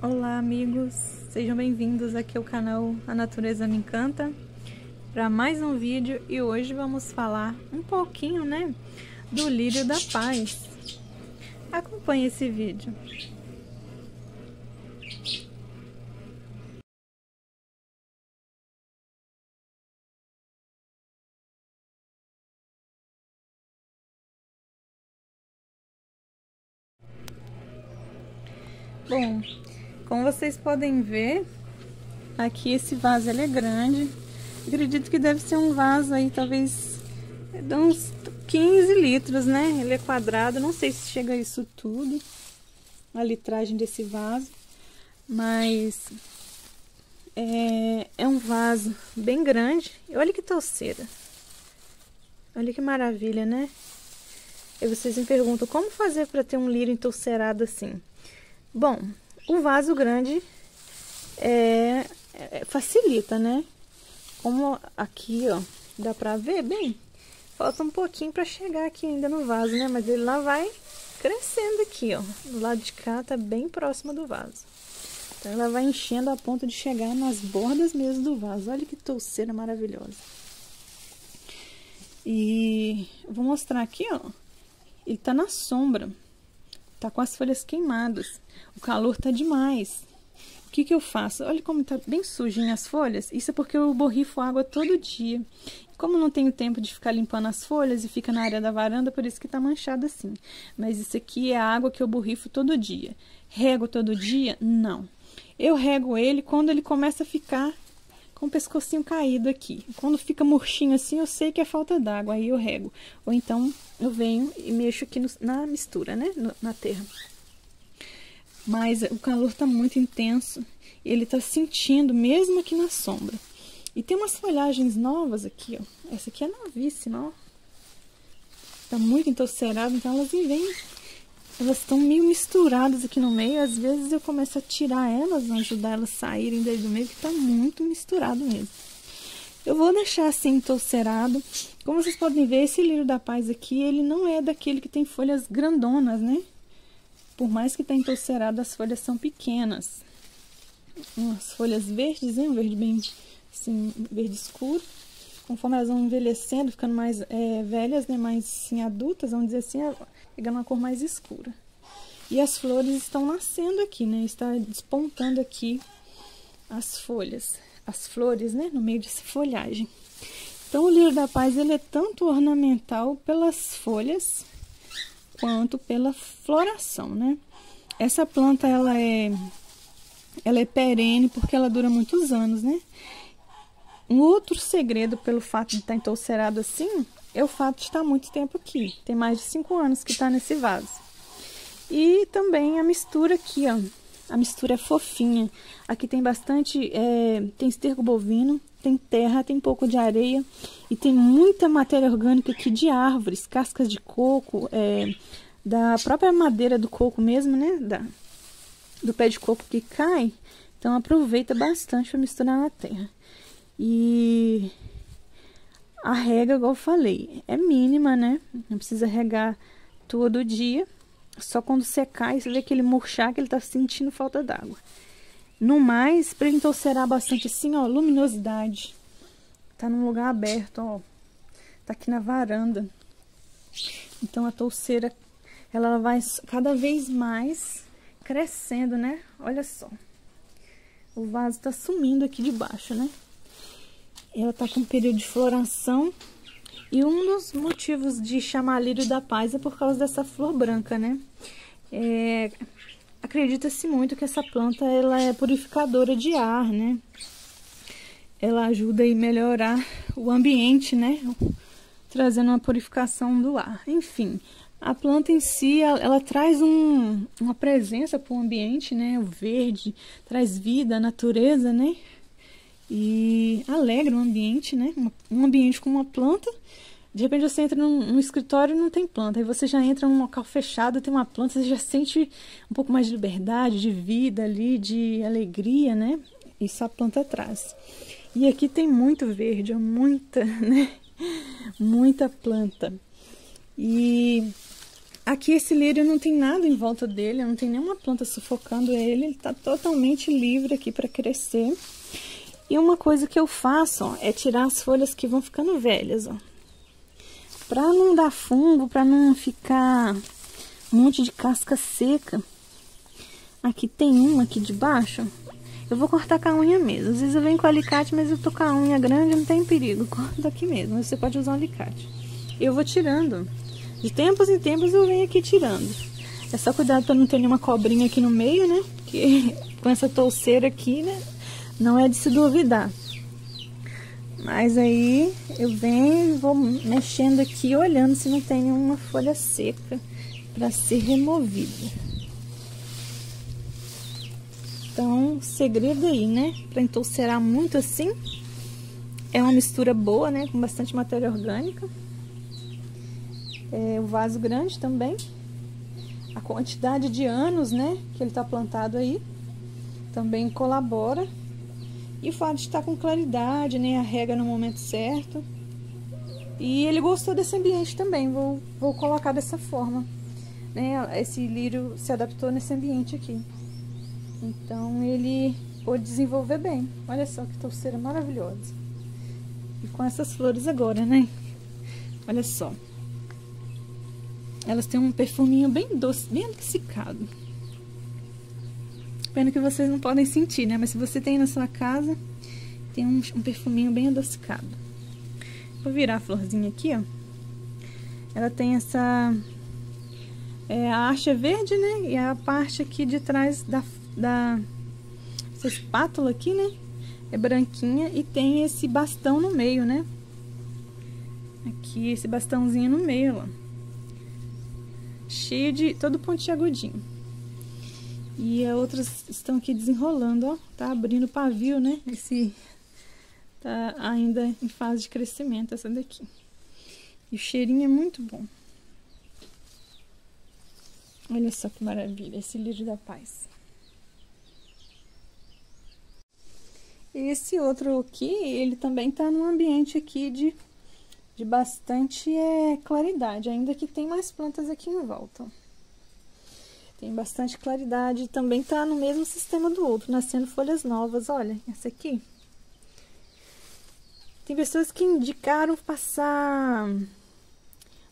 Olá amigos, sejam bem-vindos aqui ao canal A Natureza Me Encanta para mais um vídeo e hoje vamos falar um pouquinho, do lírio da paz. Acompanhe esse vídeo. Bom, como vocês podem ver, aqui esse vaso ele é grande. Acredito que deve ser um vaso aí, talvez de uns 15 litros, né? Ele é quadrado, não sei se chega a isso tudo, a litragem desse vaso. Mas é um vaso bem grande. E olha que touceira. Olha que maravilha, né? E vocês me perguntam, como fazer para ter um lírio entoucerado assim? Bom, o vaso grande facilita, né? Como aqui, ó, dá pra ver bem, falta um pouquinho pra chegar aqui ainda no vaso, né? Mas ele lá vai crescendo aqui, ó. Do lado de cá tá bem próximo do vaso. Então ela vai enchendo a ponto de chegar nas bordas mesmo do vaso. Olha que touceira maravilhosa. E vou mostrar aqui, ó. Ele tá na sombra. Tá com as folhas queimadas. O calor tá demais. O que eu faço? Olha como tá bem sujinho as folhas. Isso é porque eu borrifo água todo dia. Como não tenho tempo de ficar limpando as folhas e fica na área da varanda, por isso que tá manchado assim. Mas isso aqui é a água que eu borrifo todo dia. Rego todo dia? Não. Eu rego ele quando ele começa a ficar com o pescocinho caído aqui. Quando fica murchinho assim, eu sei que é falta d'água, aí eu rego. Ou então eu venho e mexo aqui na mistura, né? Na terra. Mas o calor tá muito intenso. Ele tá sentindo mesmo aqui na sombra. E tem umas folhagens novas aqui, ó. Essa aqui é novíssima, ó. Tá muito entoucerada, então elas vêm. Elas estão meio misturadas aqui no meio. Às vezes eu começo a tirar elas, ajudar elas a saírem daí do meio, que tá muito misturado mesmo. Eu vou deixar assim entoucerado. Como vocês podem ver, esse lírio da paz aqui, ele não é daquele que tem folhas grandonas, né? Por mais que tá entoucerado, as folhas são pequenas. Umas folhas verdes, hein? Um verde bem, assim, verde escuro. Conforme elas vão envelhecendo, ficando mais velhas, né? Mais, assim, adultas, vamos dizer assim, pegando uma cor mais escura. E as flores estão nascendo aqui, né? Está despontando aqui as folhas. As flores, né? No meio dessa folhagem. Então, o lírio da paz, ele é tanto ornamental pelas folhas quanto pela floração, né? Essa planta, ela é perene porque ela dura muitos anos, né? Um outro segredo pelo fato de estar entoucerado assim é o fato de estar muito tempo aqui. Tem mais de 5 anos que está nesse vaso. E também a mistura aqui, ó. A mistura é fofinha. Aqui tem bastante, tem esterco bovino, tem terra, tem pouco de areia e tem muita matéria orgânica aqui de árvores, cascas de coco, da própria madeira do coco mesmo, né? Do pé de coco que cai. Então aproveita bastante para misturar na terra. E a rega, igual eu falei, é mínima, né? Não precisa regar todo dia. Só quando secar e você vê aquele murchar que ele tá sentindo falta d'água. No mais, para ele entoucerar bastante assim, ó, luminosidade. Tá num lugar aberto, ó. Tá aqui na varanda. Então a touceira, ela vai cada vez mais crescendo, né? Olha só. O vaso tá sumindo aqui de baixo, né? Ela tá com um período de floração. E um dos motivos de chamar lírio da paz é por causa dessa flor branca, né? Acredita-se muito que essa planta, ela é purificadora de ar, né? Ela ajuda a melhorar o ambiente, né? Trazendo uma purificação do ar. Enfim, a planta em si, ela traz uma presença para o ambiente, né? O verde, traz vida, a natureza, né? E alegra o ambiente, né? Um ambiente com uma planta. De repente você entra num escritório e não tem planta. Aí você já entra num local fechado, tem uma planta, você já sente um pouco mais de liberdade, de vida ali, de alegria, né? Isso a planta traz. E aqui tem muito verde, muita, né? Muita planta. E Aqui esse lírio não tem nada em volta dele, não tem nenhuma planta sufocando ele tá totalmente livre aqui para crescer. E uma coisa que eu faço, ó, é tirar as folhas que vão ficando velhas, ó. Pra não dar fungo, pra não ficar um monte de casca seca. Aqui tem uma aqui de baixo. Eu vou cortar com a unha mesmo. Às vezes eu venho com o alicate, mas eu tô com a unha grande, não tem perigo. Corta aqui mesmo, você pode usar um alicate. Eu vou tirando. De tempos em tempos eu venho aqui tirando. É só cuidado pra não ter nenhuma cobrinha aqui no meio, né? Porque com essa touceira aqui, né? Não é de se duvidar. Mas aí eu venho e vou mexendo aqui, olhando se não tem nenhuma folha seca para ser removida. Então, o segredo aí, né? Para entoucerar muito assim, é uma mistura boa, né? Com bastante matéria orgânica. O vaso grande também. A quantidade de anos, né? Que ele tá plantado aí, também colabora. E o fato de estar com claridade, né? A rega no momento certo. E ele gostou desse ambiente também. Vou colocar dessa forma, né? Esse lírio se adaptou nesse ambiente aqui. Então ele pôde desenvolver bem. Olha só que touceira maravilhosa. E com essas flores agora, né? Olha só. Elas têm um perfuminho bem doce, bem adocicado. Pena que vocês não podem sentir, né? Mas se você tem na sua casa, tem um perfuminho bem adocicado. Vou virar a florzinha aqui, ó. Ela tem essa... a haste é verde, né? E a parte aqui de trás essa espátula aqui, né? É branquinha e tem esse bastão no meio, né? Aqui, esse bastãozinho no meio, ó. Cheio de... todo pontiagudinho. E as outras estão aqui desenrolando, ó. Tá abrindo pavio, né? Esse tá ainda em fase de crescimento, essa daqui. E o cheirinho é muito bom. Olha só que maravilha, esse lírio da paz. Esse outro aqui, ele também tá num ambiente aqui de bastante claridade. Ainda que tem mais plantas aqui em volta, ó. Tem bastante claridade, também tá no mesmo sistema do outro, nascendo folhas novas. Olha, essa aqui. Tem pessoas que indicaram passar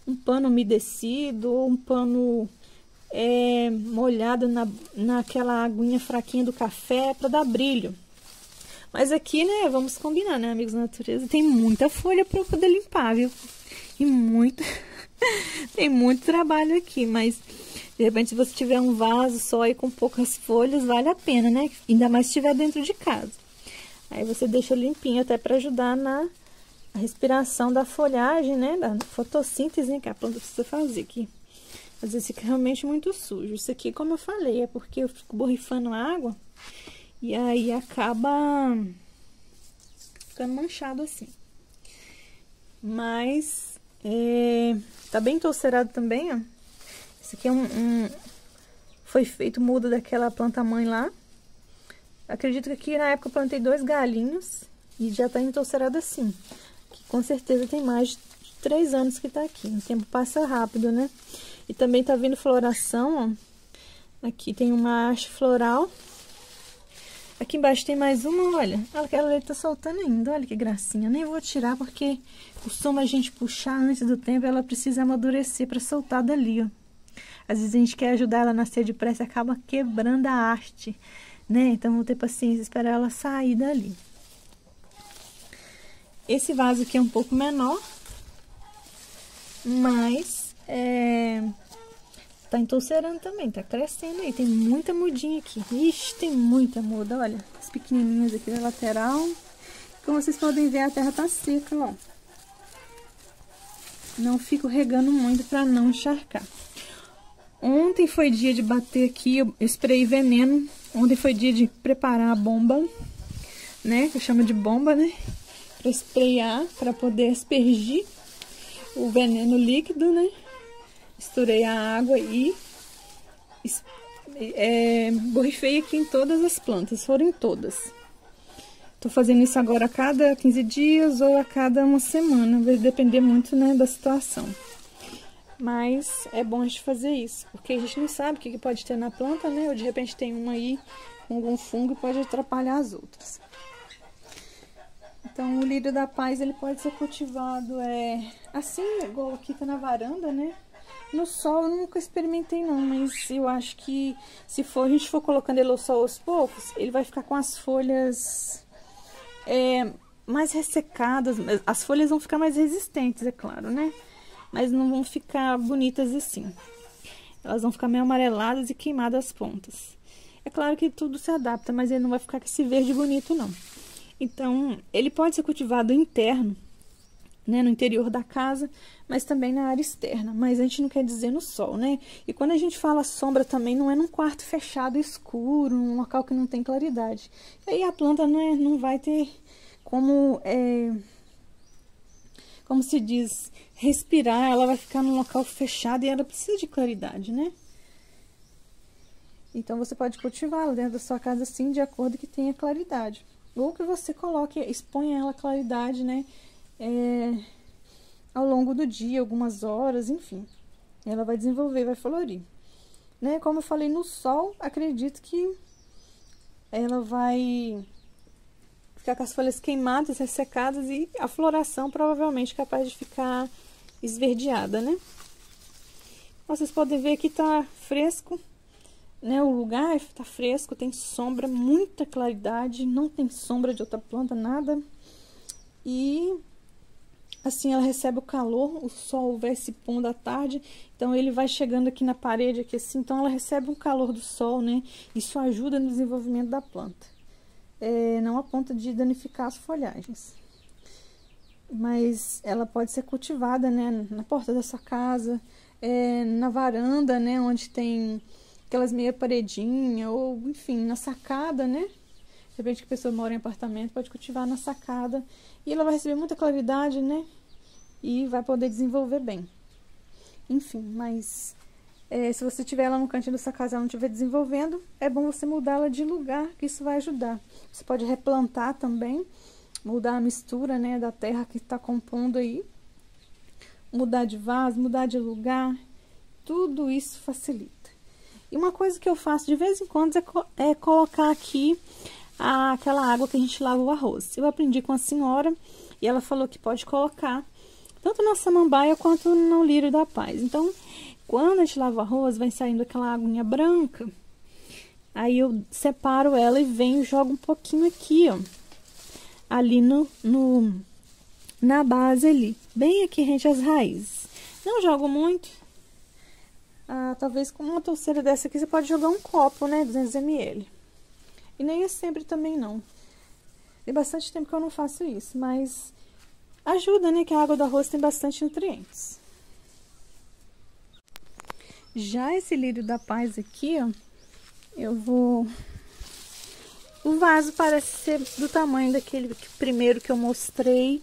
um pano umedecido ou um pano molhado naquela aguinha fraquinha do café para dar brilho. Mas aqui, né, vamos combinar, né, amigos da natureza, tem muita folha para poder limpar, viu? E muito... tem muito trabalho aqui, mas... de repente, se você tiver um vaso só e com poucas folhas, vale a pena, né? Ainda mais se estiver dentro de casa. Aí você deixa limpinho até para ajudar na respiração da folhagem, né? Da fotossíntese, né? Que a planta precisa fazer aqui. Às vezes fica realmente muito sujo. Isso aqui, como eu falei, é porque eu fico borrifando água e aí acaba ficando manchado assim. Mas tá bem touceirado também, ó. Esse aqui foi feito muda daquela planta mãe lá. Acredito que aqui na época eu plantei 2 galinhos e já tá entoucerado assim. Que com certeza tem mais de 3 anos que tá aqui. O tempo passa rápido, né? E também tá vindo floração, ó. Aqui tem uma haste floral. Aqui embaixo tem mais uma, olha. Aquela ali tá soltando ainda, olha que gracinha. Nem vou tirar porque costuma a gente puxar antes do tempo. Ela precisa amadurecer pra soltar dali, ó. Às vezes a gente quer ajudar ela a nascer depressa e acaba quebrando a haste, né? Então, vou ter paciência, esperar ela sair dali. Esse vaso aqui é um pouco menor, mas tá entoucerando também, tá crescendo aí. Tem muita mudinha aqui. Ixi, tem muita muda, olha. As pequenininhas aqui na lateral. Como vocês podem ver, a terra tá seca, ó. Não fico regando muito pra não encharcar. Ontem foi dia de bater aqui, eu sprayei veneno. Ontem foi dia de preparar a bomba, né? Que eu chamo de bomba, né? Pra sprayar, pra poder aspergir o veneno líquido, né? Misturei a água e borrifei aqui em todas as plantas, foram em todas. Tô fazendo isso agora a cada 15 dias ou a cada uma semana, vai depender muito, né, da situação. Mas é bom a gente fazer isso, porque a gente não sabe o que pode ter na planta, né? Ou de repente tem uma aí com algum fungo e pode atrapalhar as outras. Então, o lírio da paz, ele pode ser cultivado assim, igual aqui tá na varanda, né? No sol eu nunca experimentei não, mas eu acho que se a gente for colocando ele ao sol aos poucos, ele vai ficar com as folhas mais ressecadas. As folhas vão ficar mais resistentes, é claro, né? Mas não vão ficar bonitas assim. Elas vão ficar meio amareladas e queimadas as pontas. É claro que tudo se adapta, mas ele não vai ficar com esse verde bonito, não. Então, ele pode ser cultivado interno, né, no interior da casa, mas também na área externa. Mas a gente não quer dizer no sol, né? E quando a gente fala sombra também, não é num quarto fechado, escuro, num local que não tem claridade. E aí a planta não vai ter como se diz, respirar, ela vai ficar num local fechado e ela precisa de claridade, né? Então, você pode cultivá-la dentro da sua casa, assim, de acordo que tenha claridade. Ou que você coloque, exponha ela claridade, né? Ao longo do dia, algumas horas, enfim. Ela vai desenvolver, vai florir. Né? Como eu falei, no sol, acredito que ela vai ficar com as folhas queimadas, ressecadas e a floração provavelmente capaz de ficar esverdeada, né? Vocês podem ver que tá fresco, né? O lugar tá fresco, tem sombra, muita claridade, não tem sombra de outra planta, nada. E assim ela recebe o calor, o sol vai se pondo à tarde, então ele vai chegando aqui na parede, aqui assim, então ela recebe um calor do sol, né? Isso ajuda no desenvolvimento da planta. Não a ponto de danificar as folhagens. Mas ela pode ser cultivada, né, na porta da sua casa, na varanda, né, onde tem aquelas meia paredinha, ou enfim, na sacada, né? De repente que a pessoa mora em apartamento, pode cultivar na sacada. E ela vai receber muita claridade, né? E vai poder desenvolver bem. Enfim, mas se você tiver ela no cantinho da sua casa e ela não estiver desenvolvendo, é bom você mudá-la de lugar, que isso vai ajudar. Você pode replantar também, mudar a mistura, né, da terra que está compondo aí. Mudar de vaso, mudar de lugar, tudo isso facilita. E uma coisa que eu faço de vez em quando é colocar aqui aquela água que a gente lava o arroz. Eu aprendi com a senhora e ela falou que pode colocar tanto na samambaia quanto no lírio da paz. Então, quando a gente lava o arroz, vai saindo aquela aguinha branca. Aí eu separo ela e venho e jogo um pouquinho aqui, ó. Ali na base ali. Bem aqui rente às raízes. Não jogo muito. Talvez com uma torceira dessa aqui você pode jogar um copo, né? 200 ml. E nem é sempre também não. Tem bastante tempo que eu não faço isso, mas ajuda, né? Que a água do arroz tem bastante nutrientes. Já esse lírio da paz aqui, ó, o vaso parece ser do tamanho daquele primeiro que eu mostrei.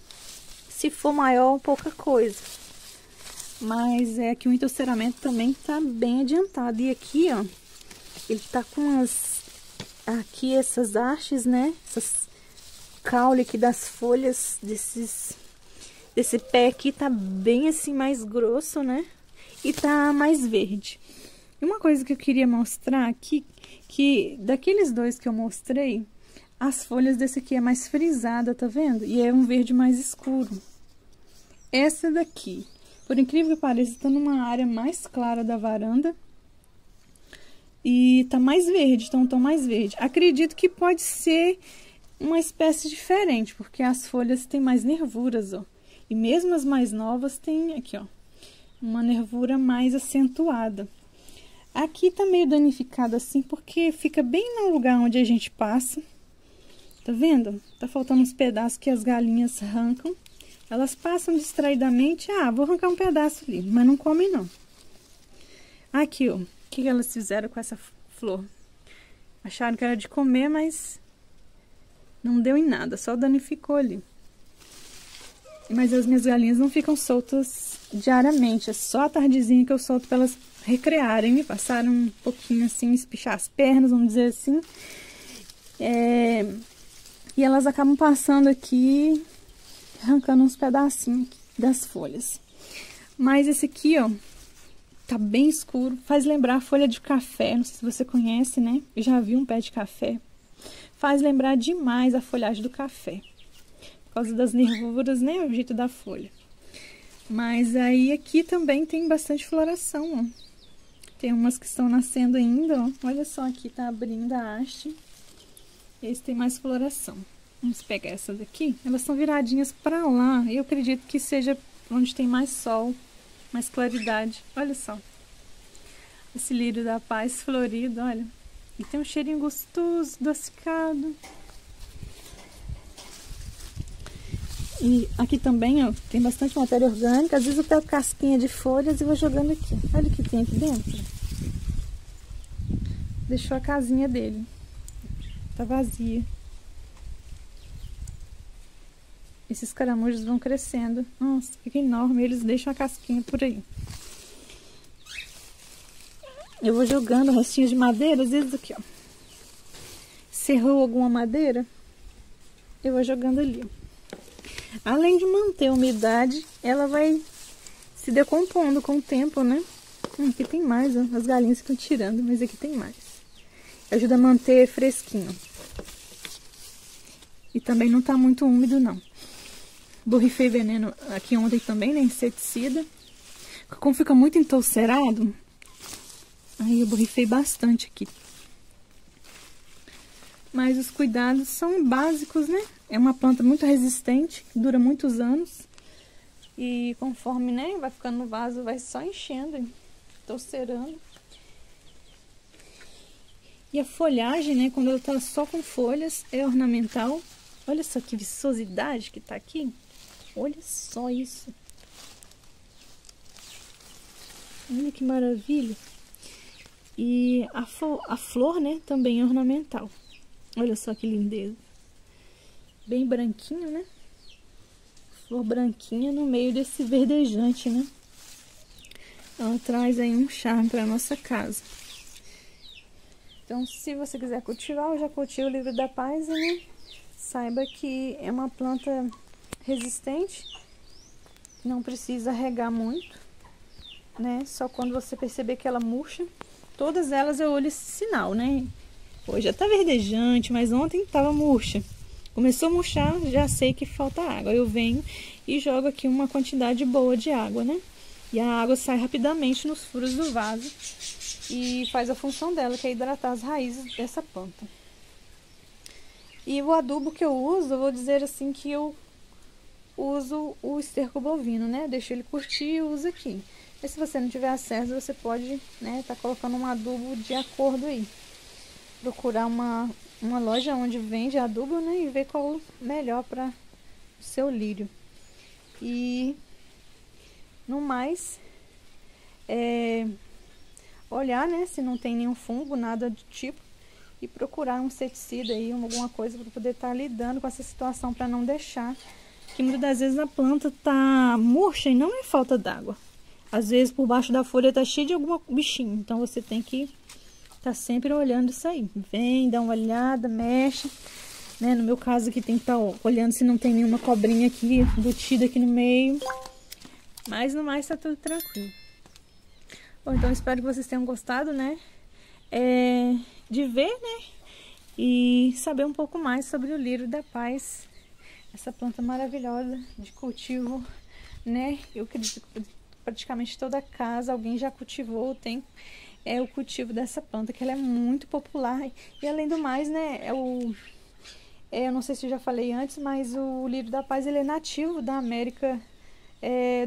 Se for maior, pouca coisa. Mas é que o entouceiramento também tá bem adiantado. E aqui, ó, ele tá com aqui essas hastes, né? Essas caule aqui das folhas desse pé aqui tá bem assim mais grosso, né? E tá mais verde. E uma coisa que eu queria mostrar aqui, que daqueles dois que eu mostrei, as folhas desse aqui é mais frisada, tá vendo? E é um verde mais escuro. Essa daqui, por incrível que pareça, tá numa área mais clara da varanda. E tá mais verde, tá um tom mais verde. Acredito que pode ser uma espécie diferente, porque as folhas têm mais nervuras, ó. E mesmo as mais novas têm aqui, ó, uma nervura mais acentuada. Aqui tá meio danificado assim, porque fica bem no lugar onde a gente passa. Tá vendo? Tá faltando uns pedaços que as galinhas arrancam. Elas passam distraidamente. Vou arrancar um pedaço ali, mas não comem não. Aqui, ó. O que elas fizeram com essa flor? Acharam que era de comer, mas não deu em nada, só danificou ali. Mas as minhas galinhas não ficam soltas diariamente, é só a tardezinha que eu solto para elas recrearem, me passaram um pouquinho assim, espichar as pernas, vamos dizer assim. E elas acabam passando aqui, arrancando uns pedacinhos das folhas. Mas esse aqui, ó, Tá bem escuro, faz lembrar a folha de café, não sei se você conhece, né? Eu já vi um pé de café. Faz lembrar demais a folhagem do café. Por causa das nervuras, né? O jeito da folha. Mas aí aqui também tem bastante floração, ó. Tem umas que estão nascendo ainda, ó. Olha só, aqui tá abrindo a haste. Esse tem mais floração. Vamos pegar essas aqui. Elas estão viradinhas pra lá. Eu acredito que seja onde tem mais sol, mais claridade. Olha só. Esse lírio da paz florido, olha. E tem um cheirinho gostoso, adocicado. E aqui também, ó, tem bastante matéria orgânica. Às vezes eu pego casquinha de folhas e vou jogando aqui. Olha o que tem aqui dentro. Deixou a casinha dele. Tá vazia. Esses caramujos vão crescendo. Nossa, fica enorme. Eles deixam a casquinha por aí. Eu vou jogando restinhos de madeira. Às vezes aqui, ó. Serrou alguma madeira, eu vou jogando ali. Além de manter a umidade, ela vai se decompondo com o tempo, né? Aqui tem mais, ó. As galinhas ficam tirando, mas aqui tem mais. Ajuda a manter fresquinho. E também não tá muito úmido, não. Borrifei veneno aqui ontem também, né? Inseticida. Como fica muito entulcerado, aí eu borrifei bastante aqui. Mas os cuidados são básicos, né? É uma planta muito resistente, que dura muitos anos. E conforme, né, vai ficando no vaso, vai só enchendo, entulcerando. E a folhagem, né, quando ela tá só com folhas, é ornamental. Olha só que viçosidade que tá aqui. Olha só isso. Olha que maravilha. E a flor, né, também é ornamental. Olha só que lindeza. Bem branquinho, né? Flor branquinha no meio desse verdejante, né? Ela traz aí um charme para nossa casa. Então, se você quiser cultivar, eu já cultivo o lírio da paz, né? Saiba que é uma planta resistente, não precisa regar muito, né? Só quando você perceber que ela murcha. Todas elas eu olho esse sinal, né? Hoje já tá verdejante, mas ontem tava murcha. Começou a murchar, já sei que falta água. Eu venho e jogo aqui uma quantidade boa de água, né? E a água sai rapidamente nos furos do vaso e faz a função dela, que é hidratar as raízes dessa planta. E o adubo que eu uso, eu vou dizer assim que eu uso o esterco bovino, né? Deixo ele curtir e uso aqui. Mas se você não tiver acesso, você pode, né, tá colocando um adubo de acordo aí. Procurar uma loja onde vende adubo, né, e ver qual melhor para o seu lírio. E no mais, olhar, né, se não tem nenhum fungo, nada do tipo, e procurar um inseticida aí, alguma coisa para poder estar lidando com essa situação, para não deixar que muitas das vezes a planta tá murcha e não é falta d'água. Às vezes por baixo da folha tá cheio de algum bichinho, então você tem que tá sempre olhando isso aí. Vem, dá uma olhada, mexe, né? No meu caso aqui tem que estar olhando se não tem nenhuma cobrinha aqui embutida aqui no meio. Mas no mais tá tudo tranquilo. Bom, então espero que vocês tenham gostado, né? De ver, né? E saber um pouco mais sobre o lírio da paz. Essa planta maravilhosa de cultivo, né? Eu acredito que praticamente toda casa alguém já cultivou, tem o cultivo dessa planta, que ela é muito popular. E além do mais, né, eu não sei se eu já falei antes, mas o lírio da paz, ele é nativo da América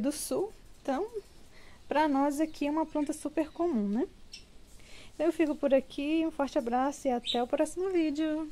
do Sul. Então, para nós aqui é uma planta super comum, né? Eu fico por aqui, um forte abraço e até o próximo vídeo.